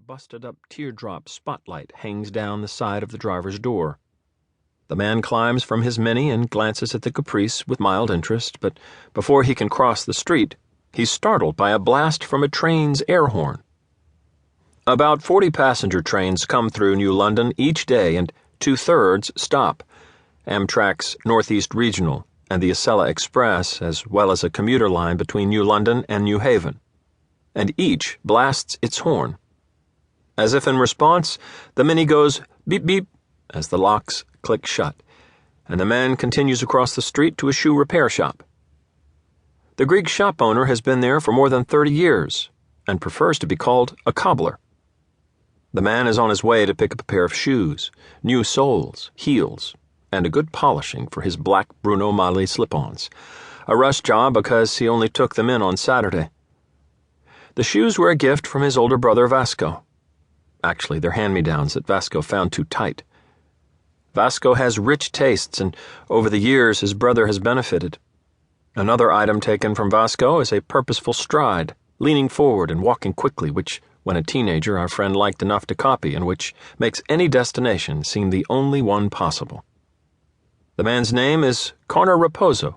busted-up teardrop spotlight hangs down the side of the driver's door. The man climbs from his Mini and glances at the Caprice with mild interest, but before he can cross the street, he's startled by a blast from a train's air horn. About 40 passenger trains come through New London each day, and 2/3 stop. Amtrak's Northeast Regional and the Acela Express, as well as a commuter line between New London and New Haven. And each blasts its horn. As if in response, the Mini goes beep beep as the locks click shut, and the man continues across the street to a shoe repair shop. The Greek shop owner has been there for more than 30 years and prefers to be called a cobbler. The man is on his way to pick up a pair of shoes, new soles, heels, and a good polishing for his black Bruno Magli slip-ons. A rush job because he only took them in on Saturday. The shoes were a gift from his older brother Vasco. Actually, they're hand-me-downs that Vasco found too tight. Vasco has rich tastes, and over the years his brother has benefited. Another item taken from Vasco is a purposeful stride, leaning forward and walking quickly, which, when a teenager, our friend liked enough to copy, and which makes any destination seem the only one possible. The man's name is Connor Raposo,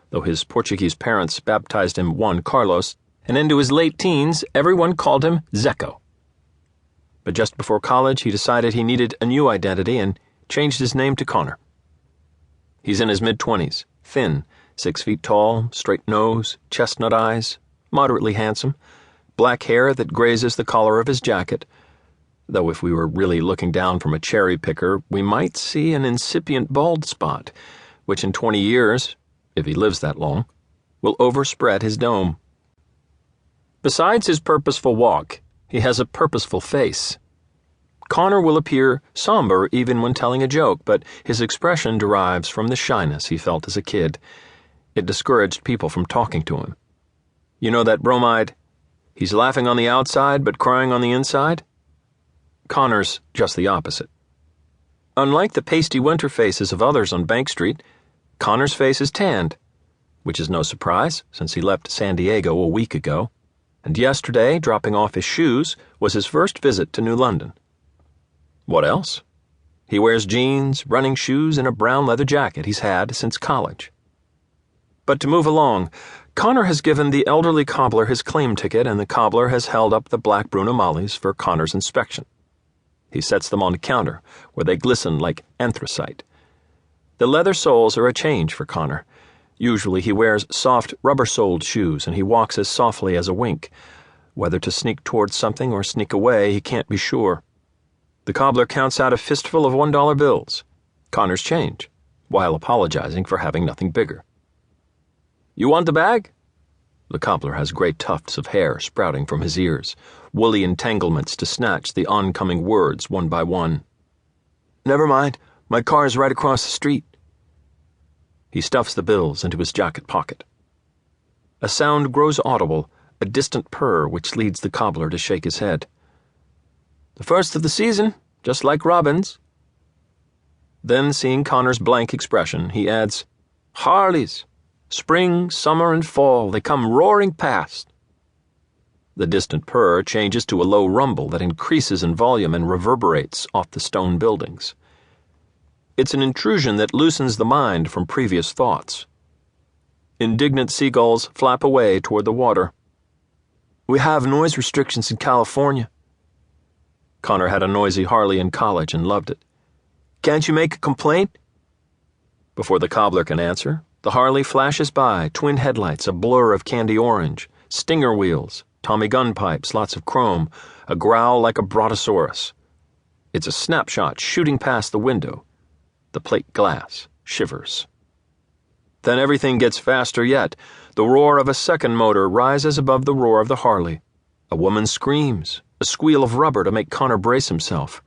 though his Portuguese parents baptized him Juan Carlos, and into his late teens, everyone called him Zeco. But just before college, he decided he needed a new identity and changed his name to Connor. He's in his mid-20s, thin, 6 feet tall, straight nose, chestnut eyes, moderately handsome, black hair that grazes the collar of his jacket, though if we were really looking down from a cherry picker, we might see an incipient bald spot, which in 20 years, if he lives that long, will overspread his dome. Besides his purposeful walk, he has a purposeful face. Connor will appear somber even when telling a joke, but his expression derives from the shyness he felt as a kid. It discouraged people from talking to him. You know that bromide, "He's laughing on the outside but crying on the inside"? Connor's just the opposite. Unlike the pasty winter faces of others on Bank Street, Connor's face is tanned, which is no surprise since he left San Diego a week ago. And yesterday, dropping off his shoes, was his first visit to New London. What else? He wears jeans, running shoes, and a brown leather jacket he's had since college. But to move along, Connor has given the elderly cobbler his claim ticket, and the cobbler has held up the black Bruno Maglis for Connor's inspection. He sets them on the counter, where they glisten like anthracite. The leather soles are a change for Connor. Usually he wears soft, rubber-soled shoes, and he walks as softly as a wink. Whether to sneak towards something or sneak away, he can't be sure. The cobbler counts out a fistful of $1 bills, Connor's change, while apologizing for having nothing bigger. "You want the bag?" The cobbler has great tufts of hair sprouting from his ears, woolly entanglements to snatch the oncoming words one by one. "Never mind, my car is right across the street." He stuffs the bills into his jacket pocket. A sound grows audible, a distant purr which leads the cobbler to shake his head. "The first of the season, just like Robin's." Then, seeing Connor's blank expression, he adds, "Harleys. Spring, summer, and fall, they come roaring past." The distant purr changes to a low rumble that increases in volume and reverberates off the stone buildings. It's an intrusion that loosens the mind from previous thoughts. Indignant seagulls flap away toward the water. "We have noise restrictions in California." Connor had a noisy Harley in college and loved it. "Can't you make a complaint?" Before the cobbler can answer, the Harley flashes by, twin headlights, a blur of candy orange, stinger wheels, Tommy gun pipes, lots of chrome, a growl like a brontosaurus. It's a snapshot shooting past the window. The plate glass shivers. Then everything gets faster yet. The roar of a second motor rises above the roar of the Harley. A woman screams, a squeal of rubber to make Connor brace himself.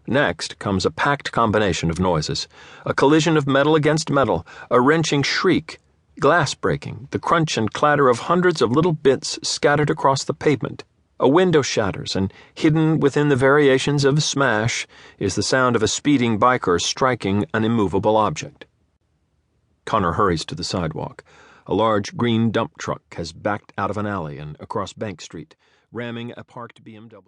Next comes a packed combination of noises, a collision of metal against metal, a wrenching shriek, glass breaking, the crunch and clatter of hundreds of little bits scattered across the pavement. A window shatters, and hidden within the variations of smash is the sound of a speeding biker striking an immovable object. Connor hurries to the sidewalk. A large green dump truck has backed out of an alley and across Bank Street, ramming a parked BMW.